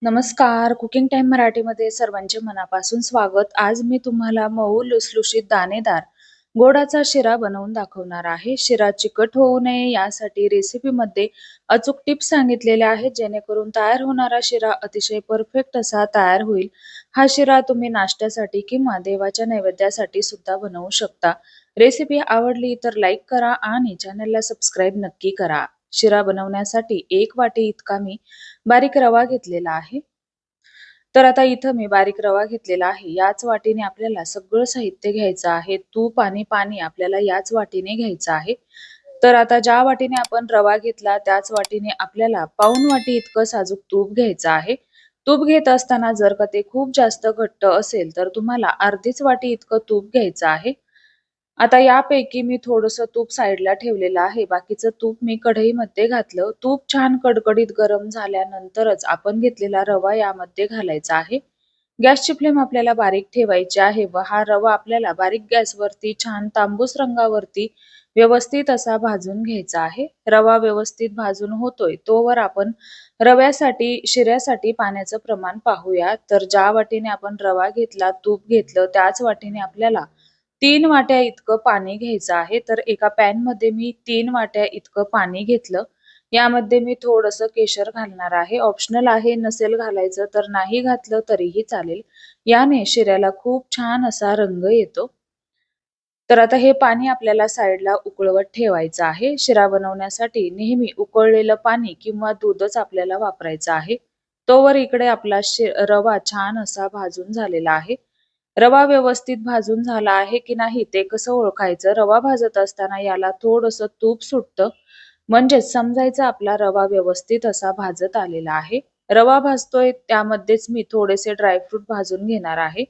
नमस्कार. Cooking time मराठीमध्ये सर्वांचे मनापासून स्वागत. आज मी तुम्हाला मऊ लुसलुशीत दाणेदार गोडाचा शिरा बनवून दाखवणार आहे. शिरा चिकट होऊ नये यासाठी रेसिपीमध्ये अचूक टिप्स सांगितलेल्या आहेत, जेणेकरून तयार होणारा शिरा अतिशय परफेक्ट असा तयार होईल. हा शिरा तुम्ही नाश्त्यासाठी किंवा देवाच्या नैवेद्यासाठी सुद्धा बनवू शकता. रेसिपी आवडली तर लाईक करा आणि चॅनलला सबस्क्राईब नक्की करा. शिरा बनवण्यासाठी 1 वाटी इतका मी बारीक रवा घेतलेला आहे. तर आता इथं मी बारीक रवा घेतलेला आहे. याच वाटीने आपल्याला सगळं साहित्य घ्यायचं आहे. तूप आणि पाणी आपल्याला याच वाटीने घ्यायचं आहे. तर आता ज्या वाटीने आपण रवा घेतला त्याच वाटीने आपल्याला पाऊण वाटी इतकं साजूक तूप घ्यायचं आहे. तूप घेत असताना जर का ते खूप जास्त घट्ट असेल तर तुम्हाला अर्धीच वाटी इतकं तूप घ्यायचं आहे. आता यापैकी मी थोडंसं तूप साईडला ठेवलेलं आहे. बाकीचं तूप मी कढईमध्ये घातलं. तूप छान कडकडीत गरम झाल्यानंतरच आपण घेतलेला रवा यामध्ये घालायचा आहे. गॅसची फ्लेम आपल्याला बारीक ठेवायची आहे व हा रवा आपल्याला बारीक गॅसवरती छान तांबूस रंगावरती व्यवस्थित असा भाजून घ्यायचा आहे. रवा व्यवस्थित भाजून होतोय तोवर आपण रव्यासाठी शिऱ्यासाठी पाण्याचं प्रमाण पाहूया. तर ज्या वाटीने आपण रवा घेतला, तूप घेतलं त्याच वाटीने आपल्याला 3 वाट्या इतकं पाणी घ्यायचं आहे. तर एका पॅनमध्ये मी 3 वाट्या इतकं पाणी घेतलं. यामध्ये मी थोडंसं केशर घालणार आहे. ऑप्शनल आहे, नसेल घालायचं तर नाही घातलं तरीही चालेल. याने शिऱ्याला खूप छान असा रंग येतो. तर आता हे पाणी आपल्याला साईडला उकळवत ठेवायचं आहे. शिरा बनवण्यासाठी नेहमी उकळलेलं पाणी किंवा दूधच आपल्याला वापरायचं आहे. तोवर इकडे आपला रवा छान असा भाजून झालेला आहे. रवा व्यवस्थित भाजून झाला आहे की नाही ते कसं ओळखायचं? रवा भाजत असताना याला थोडंसं तूप सुटतं, म्हणजेच समजायचं आपला रवा व्यवस्थित असा भाजत आलेला आहे. रवा भाजतोय त्यामध्येच मी थोडेसे ड्रायफ्रूट भाजून घेणार आहे.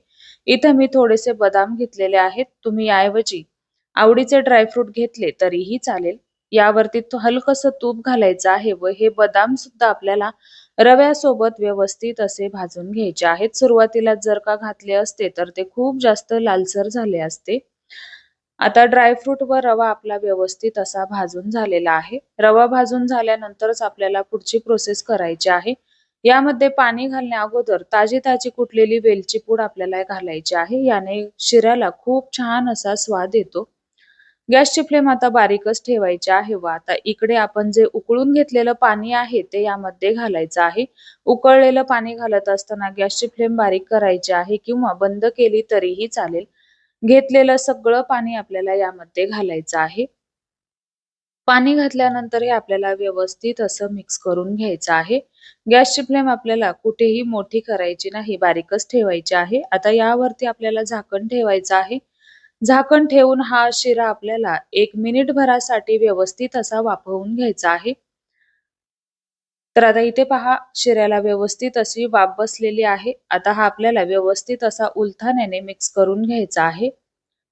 इथं मी थोडेसे बदाम घेतलेले आहेत. तुम्ही याऐवजी आवडीचे ड्रायफ्रूट घेतले तरीही चालेल. यावरती हलकसं तूप घालायचं आहे व हे बदाम सुद्धा आपल्याला रव्यासोबत व्यवस्थित असे भाजून घ्यायचे आहेत. सुरुवातीला जर का घातले असते तर ते खूप जास्त लालसर झाले असते. आता ड्रायफ्रूट व रवा आपला व्यवस्थित असा भाजून झालेला आहे. रवा भाजून झाल्यानंतरच आपल्याला पुढची प्रोसेस करायची आहे. यामध्ये पाणी घालण्या अगोदर ताजी कुटलेली वेलची पूड आपल्याला घालायची आहे. याने शिऱ्याला खूप छान असा स्वाद येतो. गॅसची फ्लेम आता बारीकच ठेवायची आहे व आता इकडे आपण जे उकळून घेतलेलं पाणी आहे ते यामध्ये घालायचं आहे. उकळलेलं पाणी घालत असताना गॅसची फ्लेम बारीक करायची आहे किंवा बंद केली तरीही चालेल. घेतलेलं सगळं पाणी आपल्याला यामध्ये घालायचं आहे. पाणी घातल्यानंतर हे आपल्याला व्यवस्थित असं मिक्स करून घ्यायचं आहे. गॅसची फ्लेम आपल्याला कुठेही मोठी करायची नाही, बारीकच ठेवायची आहे. आता यावरती आपल्याला झाकण ठेवायचं आहे. झाकण ठेवून हा शिरा आपल्याला 1 मिनिटभरासाठी व्यवस्थित असा वाफवून घ्यायचा आहे. तर आता इथे पहा, शिऱ्याला व्यवस्थित अशी वाफ बसलेली आहे. आता हा आपल्याला व्यवस्थित असा उलथाण्याने मिक्स करून घ्यायचा आहे.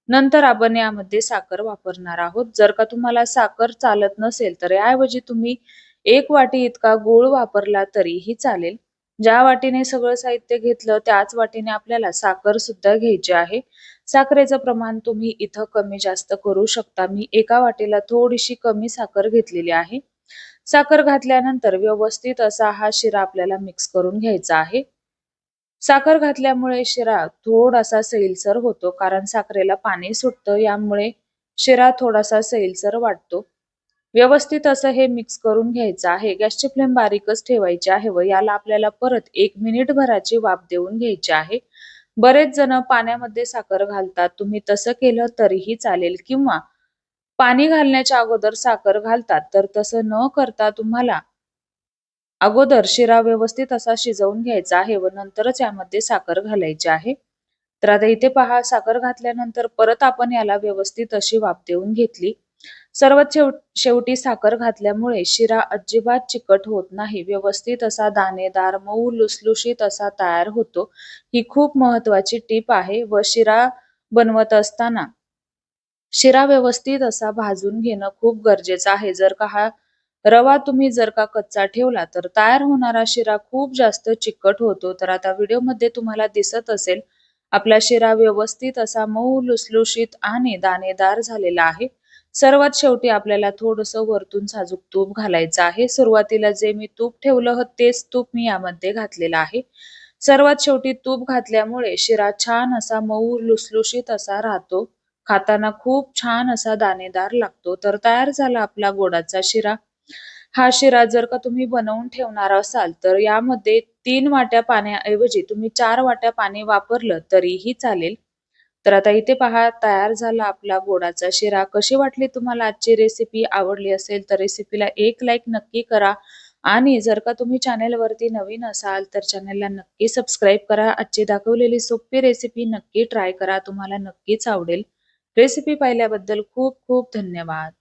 नंतर आपण यामध्ये साखर वापरणार आहोत. जर का तुम्हाला साखर चालत नसेल तर याऐवजी तुम्ही 1 वाटी इतका गूळ वापरला तरीही चालेल. ज्या वाटीने सगळं साहित्य घेतलं त्याच वाटीने आपल्याला साखर सुद्धा घ्यायची आहे. साखरेचं प्रमाण तुम्ही इथं कमी जास्त करू शकता. मी एका वाटीला थोडीशी कमी साखर घेतलेली आहे. साखर घातल्यानंतर व्यवस्थित असा हा शिरा आपल्याला मिक्स करून घ्यायचा आहे. साखर घातल्यामुळे शिरा थोडासा सैलसर होतो, कारण साखरेला पाणी सुटतं. यामुळे शिरा थोडासा सैलसर वाटतो. व्यवस्थित असं हे मिक्स करून घ्यायचं आहे. गॅसची फ्लेम बारीकच ठेवायची आहे व याला आपल्याला परत 1 मिनिटभराची वाफ देऊन घ्यायची आहे. बरेच जण पाण्यामध्ये साखर घालतात. तुम्ही तसं केलं तरीही चालेल किंवा पाणी घालण्याच्या अगोदर साखर घालतात. तर तसं न करता तुम्हाला अगोदर शिरा व्यवस्थित असा शिजवून घ्यायचा आहे व नंतरच यामध्ये साखर घालायची आहे. तर आता इथे पहा, साखर घातल्यानंतर परत आपण याला व्यवस्थित अशी वाफ देऊन घेतली. सर्वात शेवटी साखर घातल्यामुळे शिरा अजिबात चिकट होत नाही. व्यवस्थित असा दाणेदार, मऊ, लुसलुशीत असा तयार होतो. ही खूप महत्वाची टीप आहे व शिरा बनवत असताना शिरा व्यवस्थित असा भाजून घेणं खूप गरजेचं आहे. जर का हा रवा तुम्ही जर का कच्चा ठेवला तर तयार होणारा शिरा खूप जास्त चिकट होतो. तर आता व्हिडिओमध्ये तुम्हाला दिसत असेल, आपला शिरा व्यवस्थित असा मऊ, लुसलुशीत आणि दाणेदार झालेला आहे. सर्वात शेवटी आपल्याला थोडंसं वरतून साजूक तूप घालायचं आहे. सुरुवातीला जे मी तूप ठेवलं होतं तेच तूप मी यामध्ये घातलेलं आहे. सर्वात शेवटी तूप घातल्यामुळे शिरा छान असा मऊ लुसलुशीत असा राहतो. खाताना खूप छान असा दाणेदार लागतो. तर तयार झाला आपला गोडाचा शिरा. हा शिरा जर का तुम्ही बनवून ठेवणार असाल, तर यामध्ये 3 वाट्या पाण्याऐवजी तुम्ही 4 वाट्या पाणी वापरलं तरीही चालेल. तर आता इथे पहा तयार झाला आपला गोडाचा शिरा. कशी वाटली तुम्हाला आजची रेसिपी? आवडली असेल तर रेसिपीला एक लाईक नक्की करा आणि जर का तुम्ही चॅनेलवरती नवीन असाल तर चॅनेलला नक्की सबस्क्राईब करा. आजची दाखवलेली सोपी रेसिपी नक्की ट्राय करा. तुम्हाला नक्कीच आवडेल. रेसिपी पाहिल्याबद्दल खूप खूप धन्यवाद.